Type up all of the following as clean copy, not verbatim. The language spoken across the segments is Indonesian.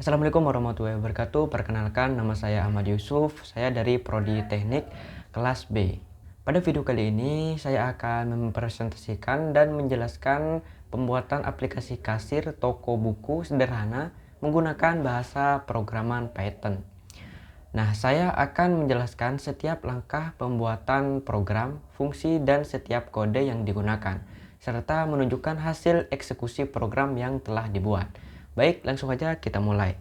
Assalamualaikum warahmatullahi wabarakatuh. Perkenalkan, nama saya Ahmad Yusuf. Saya dari Prodi Teknik kelas B. Pada video kali ini saya akan mempresentasikan dan menjelaskan pembuatan aplikasi kasir toko buku sederhana menggunakan bahasa programan Python. Nah, saya akan menjelaskan setiap langkah pembuatan program, fungsi, dan setiap kode yang digunakan, serta menunjukkan hasil eksekusi program yang telah dibuat. Baik, langsung aja kita mulai.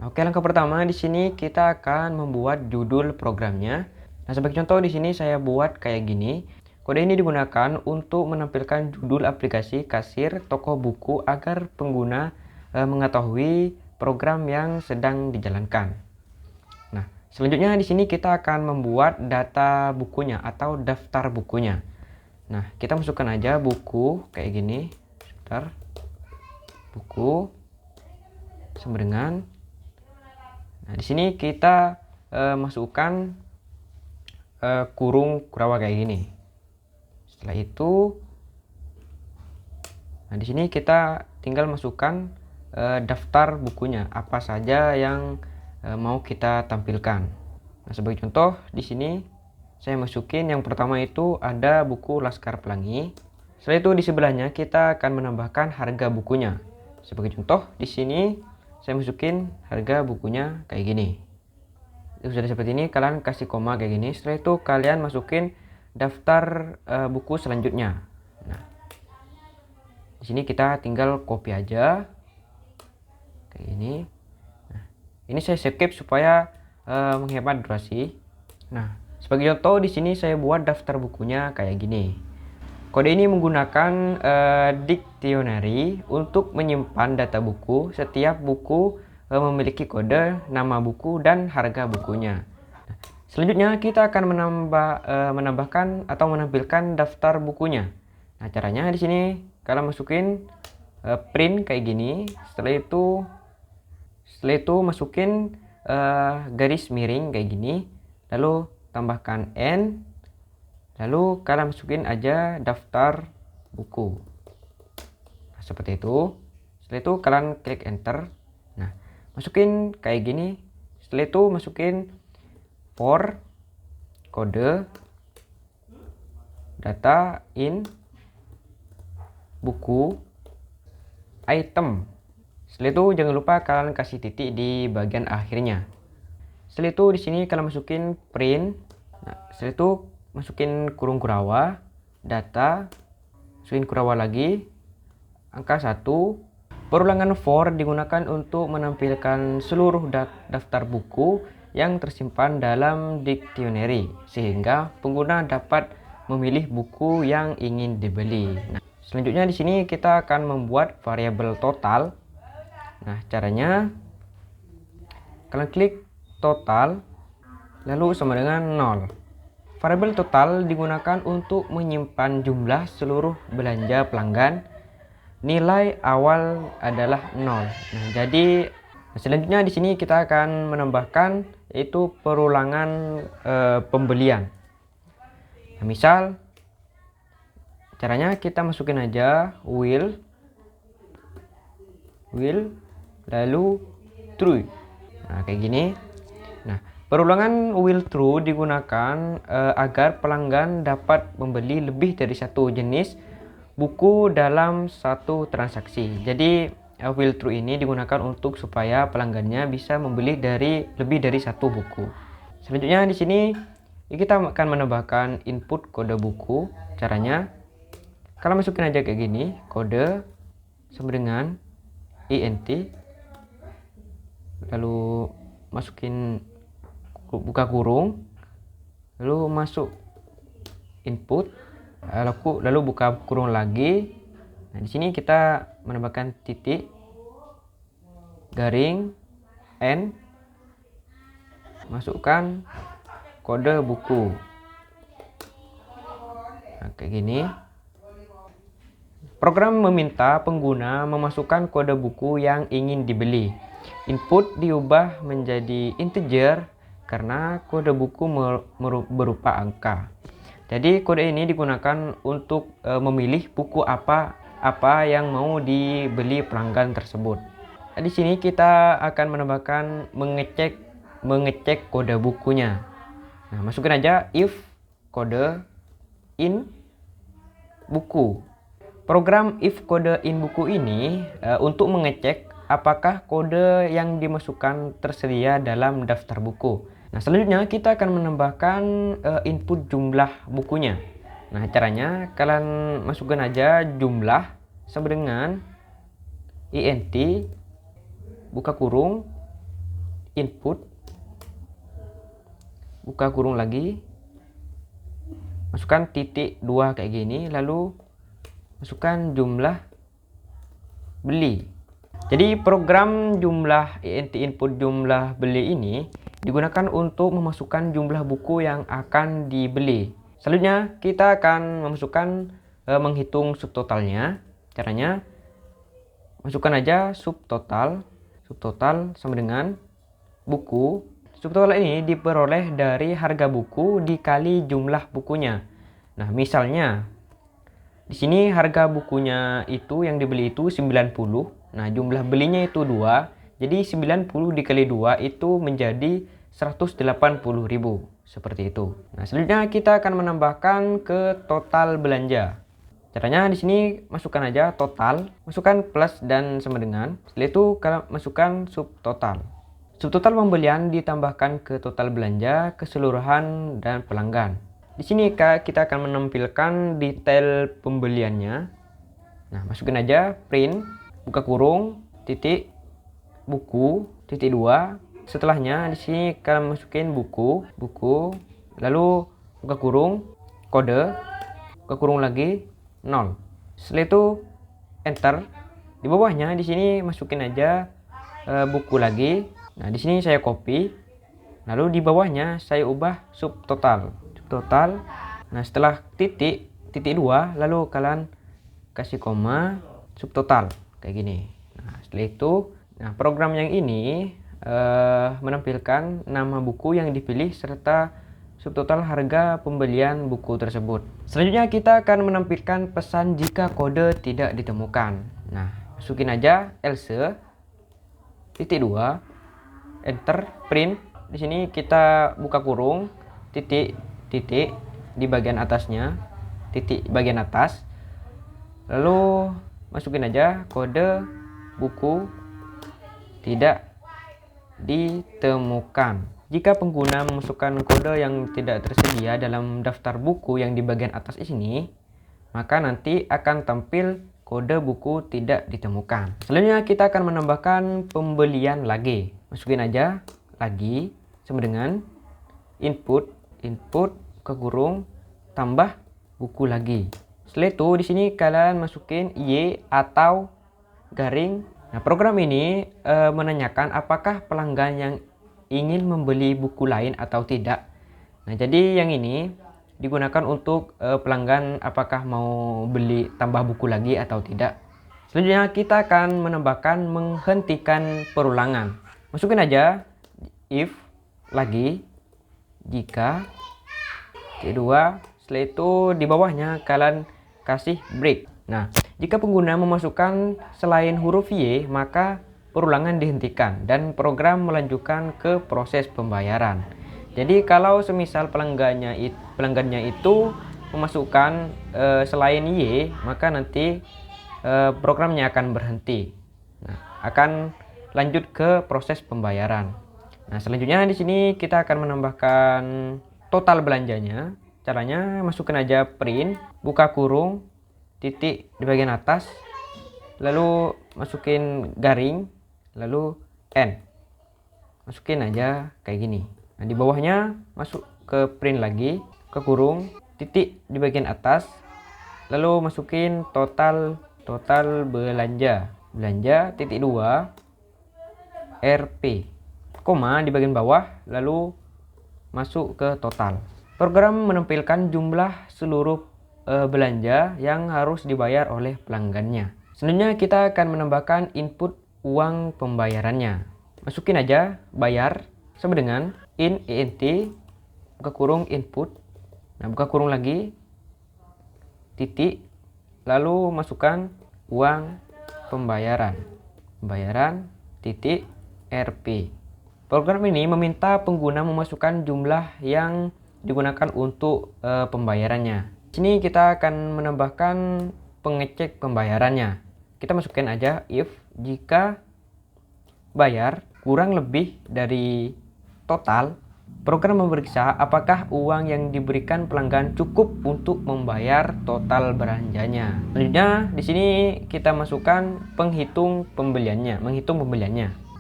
Nah, oke, langkah pertama di sini kita akan membuat judul programnya. Nah, sebagai contoh di sini saya buat kayak gini. Kode ini digunakan untuk menampilkan judul aplikasi kasir toko buku agar pengguna mengetahui program yang sedang dijalankan. Nah, selanjutnya di sini kita akan membuat data bukunya atau daftar bukunya. Nah, kita masukkan aja buku kayak gini. Sebentar. Buku sama dengan. Nah, di sini kita masukkan kurung kurawa kayak gini. Setelah itu, nah di sini kita tinggal masukkan daftar bukunya, apa saja yang mau kita tampilkan. Nah, sebagai contoh di sini saya masukin yang pertama itu ada buku Laskar Pelangi. Setelah itu di sebelahnya kita akan menambahkan harga bukunya. Sebagai contoh di sini saya masukin harga bukunya kayak gini. Sudah seperti ini, kalian kasih koma kayak gini. Setelah itu kalian masukin daftar buku selanjutnya. Nah, di sini kita tinggal copy aja kayak gini. Nah, ini saya skip supaya menghemat durasi. Nah, sebagai contoh di sini saya buat daftar bukunya kayak gini. Kode ini menggunakan dictionary untuk menyimpan data buku. Setiap buku memiliki kode, nama buku, dan harga bukunya. Selanjutnya kita akan menambahkan atau menampilkan daftar bukunya. Nah, caranya di sini kalian masukin print kayak gini. Setelah itu masukin garis miring kayak gini. Lalu tambahkan n. Lalu kalian masukin aja daftar buku. Nah, seperti itu. Setelah itu kalian klik enter. Nah, masukin kayak gini. Setelah itu masukin for kode data in buku item. Setelah itu jangan lupa kalian kasih titik di bagian akhirnya. Setelah itu di sini kalian masukin print. Nah, setelah itu masukin kurung kurawa, data, masukin kurawa lagi, angka 1. Perulangan for digunakan untuk menampilkan seluruh daftar buku yang tersimpan dalam dictionary, sehingga pengguna dapat memilih buku yang ingin dibeli. Nah, selanjutnya di sini kita akan membuat variabel total. Nah, caranya kalian klik total, lalu sama dengan 0. Variabel total digunakan untuk menyimpan jumlah seluruh belanja pelanggan. Nilai awal adalah 0. Nah, jadi selanjutnya di sini kita akan menambahkan yaitu perulangan pembelian. Nah, misal caranya kita masukin aja will lalu true. Nah, kayak gini. Nah, perulangan will true digunakan agar pelanggan dapat membeli lebih dari satu jenis buku dalam satu transaksi. Jadi will true ini digunakan untuk supaya pelanggannya bisa membeli lebih dari satu buku. Selanjutnya di sini kita akan menambahkan input kode buku. Caranya kalian masukin aja kayak gini, kode sama dengan int, lalu masukin buka kurung, lalu masuk input, lalu buka kurung lagi. Nah, di sini kita menambahkan titik, garing, n, masukkan kode buku. Nah, kayak gini. Program meminta pengguna memasukkan kode buku yang ingin dibeli. Input diubah menjadi integer karena kode buku berupa angka. Jadi kode ini digunakan untuk memilih buku apa yang mau dibeli pelanggan tersebut. Di sini kita akan menambahkan mengecek kode bukunya. Nah, masukin aja if kode in buku. Program if kode in buku ini untuk mengecek apakah kode yang dimasukkan tersedia dalam daftar buku. Nah, selanjutnya kita akan menambahkan input jumlah bukunya. Nah, caranya kalian masukkan aja jumlah sama dengan int buka kurung input buka kurung lagi, masukkan titik 2 kayak gini, lalu masukkan jumlah beli. Jadi program jumlah int input jumlah beli ini digunakan untuk memasukkan jumlah buku yang akan dibeli. Selanjutnya kita akan memasukkan menghitung subtotalnya. Caranya masukkan aja subtotal sama dengan buku. Subtotal ini diperoleh dari harga buku dikali jumlah bukunya. Nah, misalnya di sini harga bukunya itu yang dibeli itu 90. Nah, jumlah belinya itu 2. Jadi 90 dikali 2 itu menjadi 180.000. Seperti itu. Nah, selanjutnya kita akan menambahkan ke total belanja. Caranya di sini masukkan aja total, masukkan plus dan sama dengan. Setelah itu kalian masukkan subtotal. Subtotal pembelian ditambahkan ke total belanja, keseluruhan dan pelanggan. Di sini kita akan menampilkan detail pembeliannya. Nah, masukin aja print buka kurung titik buku titik 2. Setelahnya di sini kalian masukin buku, lalu buka kurung kode, buka kurung lagi 0. Setelah itu enter. Di bawahnya di sini masukin aja buku lagi. Nah, di sini saya copy. Lalu di bawahnya saya ubah subtotal. Nah, setelah titik 2 lalu kalian kasih koma subtotal kayak gini. Nah, setelah itu program yang ini menampilkan nama buku yang dipilih serta subtotal harga pembelian buku tersebut. Selanjutnya kita akan menampilkan pesan jika kode tidak ditemukan. Nah, masukin aja else titik 2 enter print. Di sini kita buka kurung titik di bagian atasnya, titik bagian atas. Lalu masukin aja kode buku tidak ditemukan. Jika pengguna memasukkan kode yang tidak tersedia dalam daftar buku yang di bagian atas ini, maka nanti akan tampil kode buku tidak ditemukan. Selanjutnya kita akan menambahkan pembelian lagi. Masukin aja lagi sama dengan input ke kurung tambah buku lagi. Setelah itu di sini kalian masukin y atau garing. Nah, program ini menanyakan apakah pelanggan yang ingin membeli buku lain atau tidak. Nah, jadi yang ini digunakan untuk pelanggan apakah mau beli tambah buku lagi atau tidak. Selanjutnya kita akan menambahkan menghentikan perulangan. Masukin aja if lagi jika kedua. Setelah itu di bawahnya kalian kasih break. Nah, jika pengguna memasukkan selain huruf Y, maka perulangan dihentikan dan program melanjutkan ke proses pembayaran. Jadi kalau semisal pelanggannya itu memasukkan selain Y, maka nanti programnya akan berhenti. Nah, akan lanjut ke proses pembayaran. Nah, selanjutnya di sini kita akan menambahkan total belanjanya. Caranya masukkan aja print buka kurung titik di bagian atas, lalu masukin garing, lalu n. Masukin aja kayak gini. Nah, di bawahnya masuk ke print lagi, ke kurung titik di bagian atas, lalu masukin total belanja titik 2 rp, koma di bagian bawah, lalu masuk ke total. Program menampilkan jumlah seluruh belanja yang harus dibayar oleh pelanggannya. Selanjutnya kita akan menambahkan input uang pembayarannya. Masukin aja bayar sama dengan int buka kurung input. Nah, buka kurung lagi titik, lalu masukkan uang pembayaran Rp. Program ini meminta pengguna memasukkan jumlah yang digunakan untuk pembayarannya. Di sini kita akan menambahkan pengecek pembayarannya. Kita masukkan aja if jika bayar kurang lebih dari total, program memeriksa apakah uang yang diberikan pelanggan cukup untuk membayar total belanjanya. Selanjutnya di sini kita masukkan menghitung pembeliannya.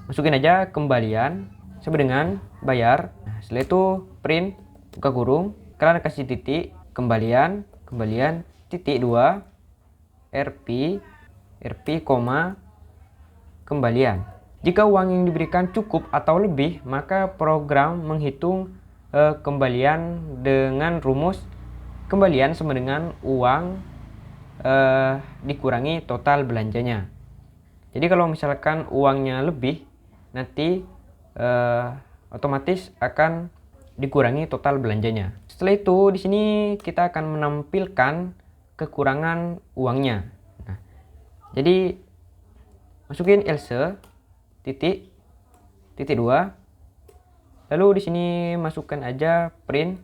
Masukin aja kembalian sama dengan bayar. Nah, setelah itu print buka kurung, kalian kasih titik kembalian titik 2 Rp kembalian. Jika uang yang diberikan cukup atau lebih, maka program menghitung kembalian dengan rumus kembalian sama dengan uang dikurangi total belanjanya. Jadi kalau misalkan uangnya lebih, nanti otomatis akan dikurangi total belanjanya. Setelah itu di sini kita akan menampilkan kekurangan uangnya. Nah, jadi masukin else titik 2, lalu di sini masukkan aja print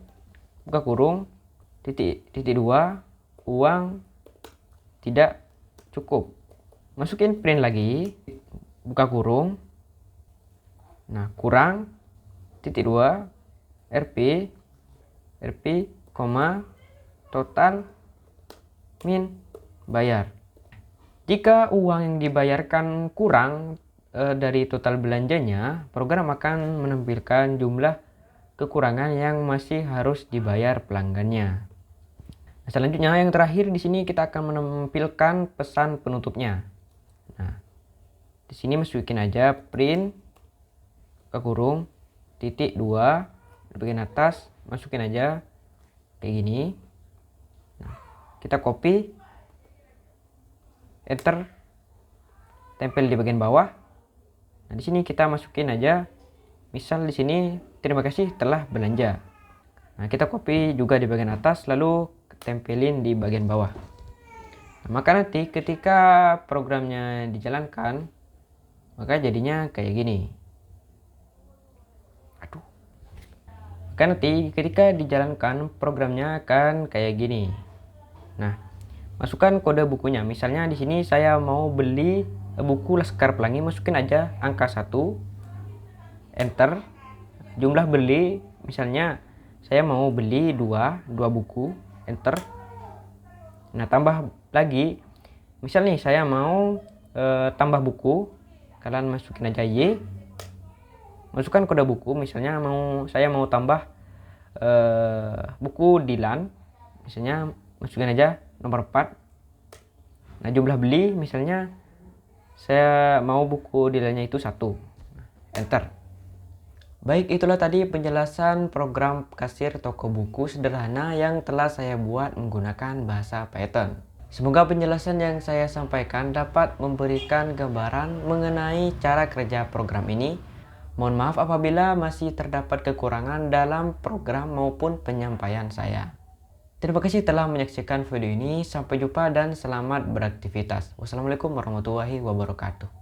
buka kurung titik 2 uang tidak cukup. Masukin print lagi buka kurung, nah kurang titik 2 Rp, total min bayar. Jika uang yang dibayarkan kurang dari total belanjanya, program akan menampilkan jumlah kekurangan yang masih harus dibayar pelanggannya. Nah, selanjutnya yang terakhir di sini kita akan menampilkan pesan penutupnya. Nah, di sini masukin aja print buka kurung titik 2 di bagian atas, masukin aja kayak gini. Nah, kita copy, enter, tempel di bagian bawah. Nah, di sini kita masukin aja, misal di sini terima kasih telah belanja. Nah, kita copy juga di bagian atas, lalu tempelin di bagian bawah. Nah, maka nanti ketika programnya dijalankan, maka jadinya kayak gini. Maka nanti ketika dijalankan programnya akan kayak gini. Nah, masukkan kode bukunya. Misalnya di sini saya mau beli buku Laskar Pelangi, masukin aja angka 1, enter. Jumlah beli, misalnya saya mau beli 2 buku, enter. Nah, tambah lagi, misal nih saya mau tambah buku, kalian masukin aja Y, masukkan kode buku. Misalnya saya mau tambah buku Dilan, misalnya masukin aja nomor 4. Nah, jumlah beli, misalnya saya mau buku Dilannya itu 1, enter. Baik, itulah tadi penjelasan program kasir toko buku sederhana yang telah saya buat menggunakan bahasa Python. Semoga penjelasan yang saya sampaikan dapat memberikan gambaran mengenai cara kerja program ini. Mohon maaf apabila masih terdapat kekurangan dalam program maupun penyampaian saya. Terima kasih telah menyaksikan video ini. Sampai jumpa dan selamat beraktivitas. Wassalamualaikum warahmatullahi wabarakatuh.